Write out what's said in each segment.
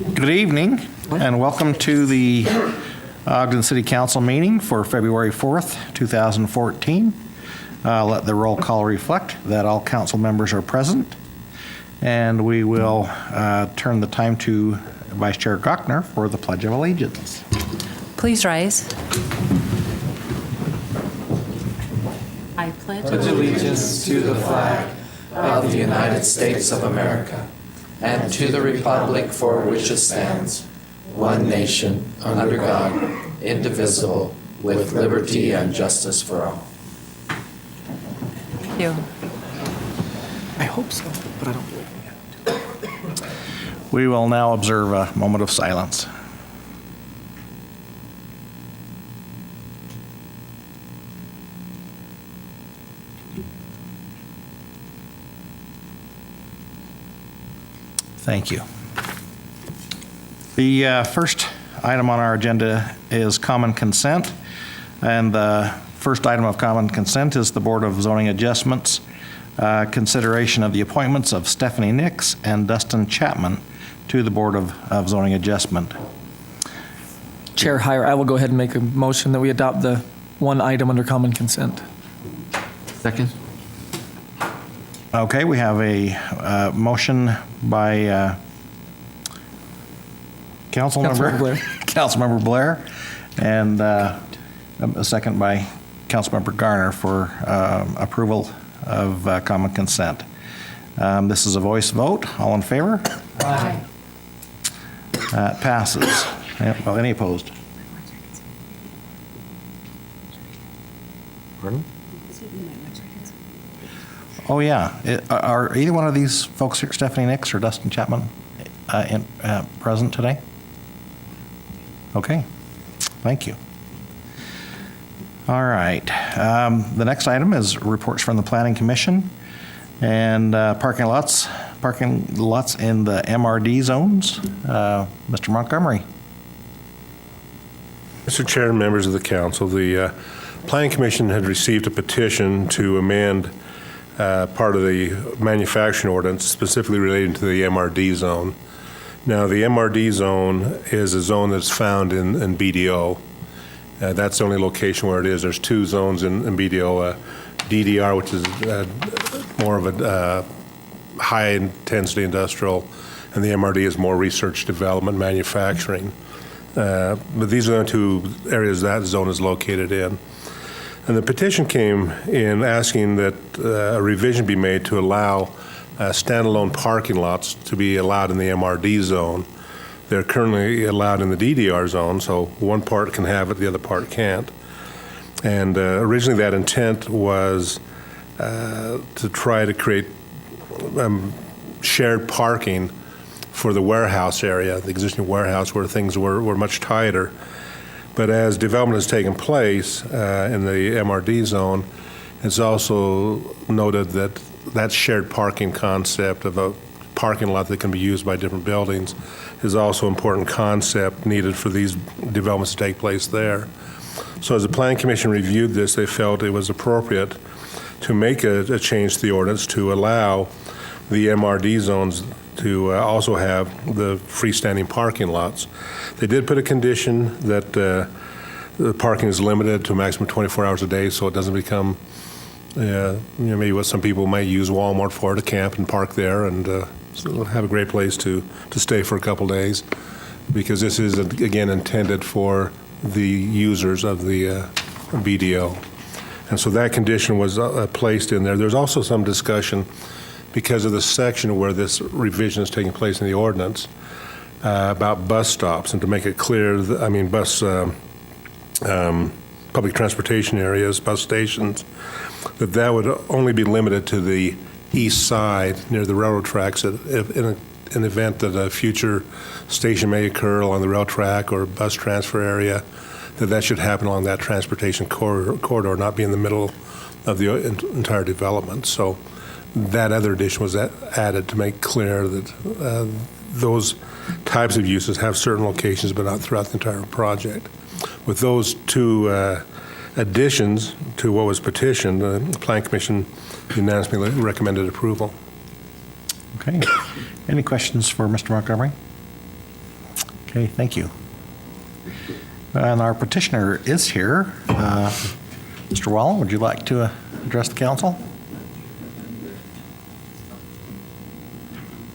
Good evening, and welcome to the Ogden City Council meeting for February 4th, 2014. Let the roll call reflect that all council members are present, and we will turn the time to Vice Chair Gochner for the Pledge of Allegiance. Please rise. I pledge allegiance to the flag of the United States of America and to the republic for which it stands, one nation, under God, indivisible, with liberty and justice for all. Thank you. I hope so, but I don't believe it. We will now observe a moment of silence. Thank you. The first item on our agenda is common consent, and the first item of common consent is the Board of Zoning Adjustments consideration of the appointments of Stephanie Nix and Dustin Chapman to the Board of Zoning Adjustment. Chair Heyer, I will go ahead and make a motion that we adopt the one item under common consent. Second. Okay, we have a motion by Councilmember Blair. Councilmember Blair, and a second by Councilmember Garner for approval of common consent. This is a voice vote. All in favor? Aye. It passes. Well, any opposed? Pardon? Oh, yeah. Are either one of these folks here, Stephanie Nix or Dustin Chapman, present today? Okay. Thank you. All right. The next item is reports from the Planning Commission and parking lots in the MRD zones. Mr. Montgomery. Mr. Chair and members of the council, the Planning Commission had received a petition to amend part of the manufacturing ordinance specifically relating to the MRD zone. Now, the MRD zone is a zone that's found in BDO. That's the only location where it is. There's two zones in BDO, DDR, which is more of a high-intensity industrial, and the MRD is more research, development, manufacturing. But these are the two areas that zone is located in. And the petition came in asking that a revision be made to allow standalone parking lots to be allowed in the MRD zone. They're currently allowed in the DDR zone, so one part can have it, the other part can't. And originally that intent was to try to create shared parking for the warehouse area, the existing warehouse where things were much tighter. But as development has taken place in the MRD zone, it's also noted that that shared parking concept of a parking lot that can be used by different buildings is also an important concept needed for these developments to take place there. So as the Planning Commission reviewed this, they felt it was appropriate to make a change to the ordinance to allow the MRD zones to also have the freestanding parking lots. They did put a condition that the parking is limited to a maximum of 24 hours a day, so it doesn't become maybe what some people might use Walmart for, to camp and park there and have a great place to stay for a couple days, because this is, again, intended for the users of the BDO. And so that condition was placed in there. There's also some discussion, because of the section where this revision is taking place in the ordinance, about bus stops, and to make it clear, public transportation areas, bus stations, that would only be limited to the east side near the railroad tracks. In an event that a future station may occur along the rail track or bus transfer area, that should happen along that transportation corridor, not be in the middle of the entire development. So that other addition was added to make clear that those types of uses have certain locations, but not throughout the entire project. With those two additions to what was petitioned, the Planning Commission unanimously recommended approval. Okay. Any questions for Mr. Montgomery? Okay, thank you. And our petitioner is here. Mr. Wallen, would you like to address the council?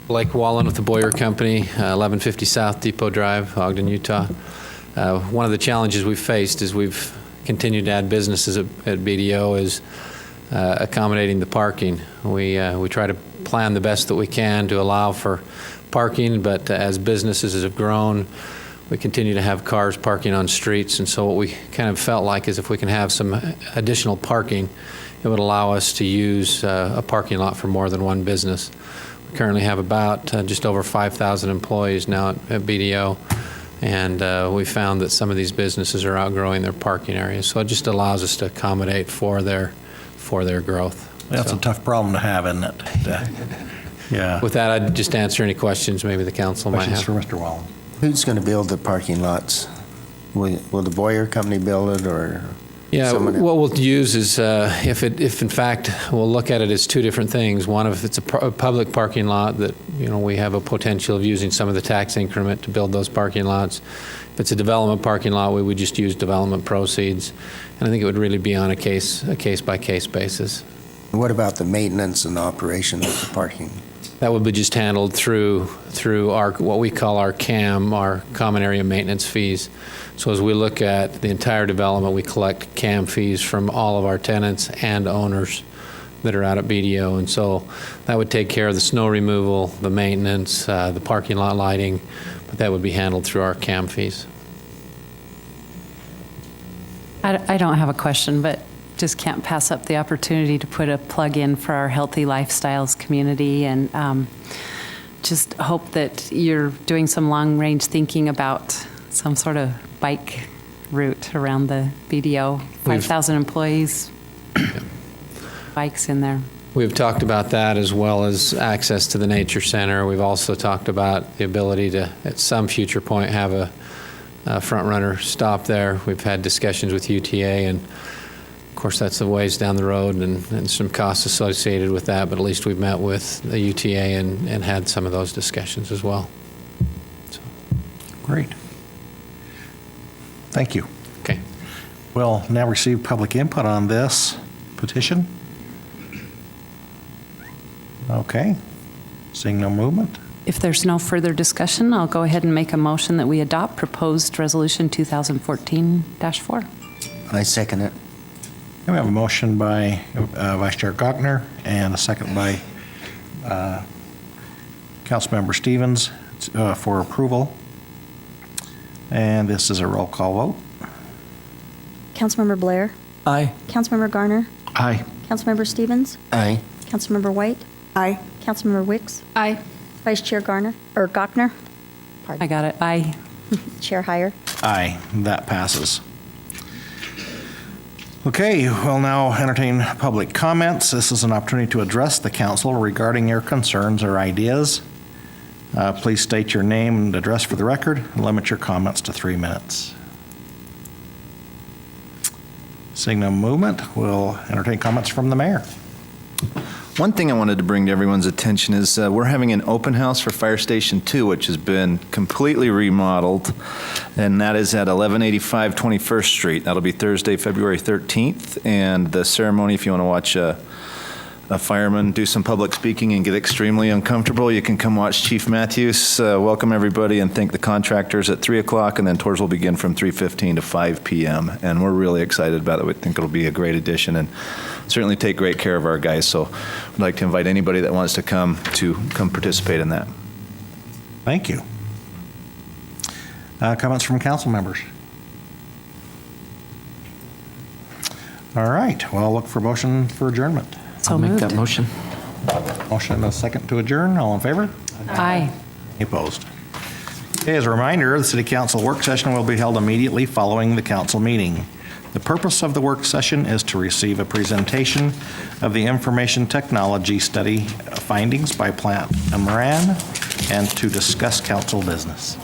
Blake Wallen with the Boyer Company, 1150 South Depot Drive, Ogden, Utah. One of the challenges we've faced as we've continued to add businesses at BDO is accommodating the parking. We try to plan the best that we can to allow for parking, but as businesses have grown, we continue to have cars parking on streets, and so what we kind of felt like is if we can have some additional parking, it would allow us to use a parking lot for more than one business. We currently have about just over 5,000 employees now at BDO, and we found that some of these businesses are outgrowing their parking areas, so it just allows us to accommodate for their growth. That's So, a tough problem to have, isn't it? Yeah. with that, I'd just answer any questions maybe the council might Questions have. for Mr. Wallen? Who's going to build the parking lots? Will the Boyer Company build it, or Yeah, someone else? what we'll use is, if in fact, we'll look at it as two different things. One, if it's a public parking lot that, we have a potential of using some of the tax increment to build those parking lots. If it's a development parking lot, we would just use development proceeds. And I think it would really be on a case-by-case basis. What about the maintenance and operation of the parking? That would be just handled through our, what we call our CAM, our Common Area Maintenance Fees. So as we look at the entire development, we collect CAM fees from all of our tenants and owners that are out at BDO. And so that would take care of the snow removal, the maintenance, the parking lot lighting, but that would be handled through our CAM fees. I don't have a question, but just can't pass up the opportunity to put a plug in for our Healthy Lifestyles community, and just hope that you're doing some long-range thinking about some sort of bike route around the BDO. 5,000 employees, bikes in there. We've talked about that, as well as access to the Nature Center. We've also talked about the ability to, at some future point, have a front runner stop there. We've had discussions with UTA, and of course, that's a ways down the road and some costs associated with that, but at least we've met with the UTA and had some of those discussions as well. So, Great. Thank you. okay. We'll now receive public input on this petition. Okay. Seeing no movement. If there's no further discussion, I'll go ahead and make a motion that we adopt proposed resolution 2014-4. I second it. We have a motion by Vice Chair Gochner and a second by Councilmember Stevens for approval. And this is a roll call vote. Councilmember Blair, Aye. Councilmember Garner, Aye. Councilmember Stevens, Aye. Councilmember White. Aye. Councilmember Wicks. Aye. Vice Chair Gochner. I got it. Aye. Chair Heyer. Aye, that passes. Okay, we'll now entertain public comments. This is an opportunity to address the council regarding your concerns or ideas. Please state your name and address for the record, and limit your comments to 3 minutes. Seeing no movement, we'll entertain comments from the mayor. One thing I wanted to bring to everyone's attention is we're having an open house for Fire Station 2, which has been completely remodeled, and that is at 1185 21st Street. That'll be Thursday, February 13th, and the ceremony, if you want to watch a fireman do some public speaking and get extremely uncomfortable, you can come watch Chief Matthews welcome everybody and thank the contractors at 3 o'clock, and then tours will begin from 3:15 to 5 p.m., and we're really excited about it. We think it'll be a great addition and certainly take great care of our guys, so I'd like to invite anybody that wants to come participate in that. Thank you. Comments from council members? All right, well, I'll look for motion for adjournment. So I'll make moved. that motion. Motion and a second to adjourn. All in favor? Aye. Any opposed? Okay, as a reminder, the city council work session will be held immediately following the council meeting. The purpose of the work session is to receive a presentation of the information technology study findings by Plant and Moran and to discuss council business.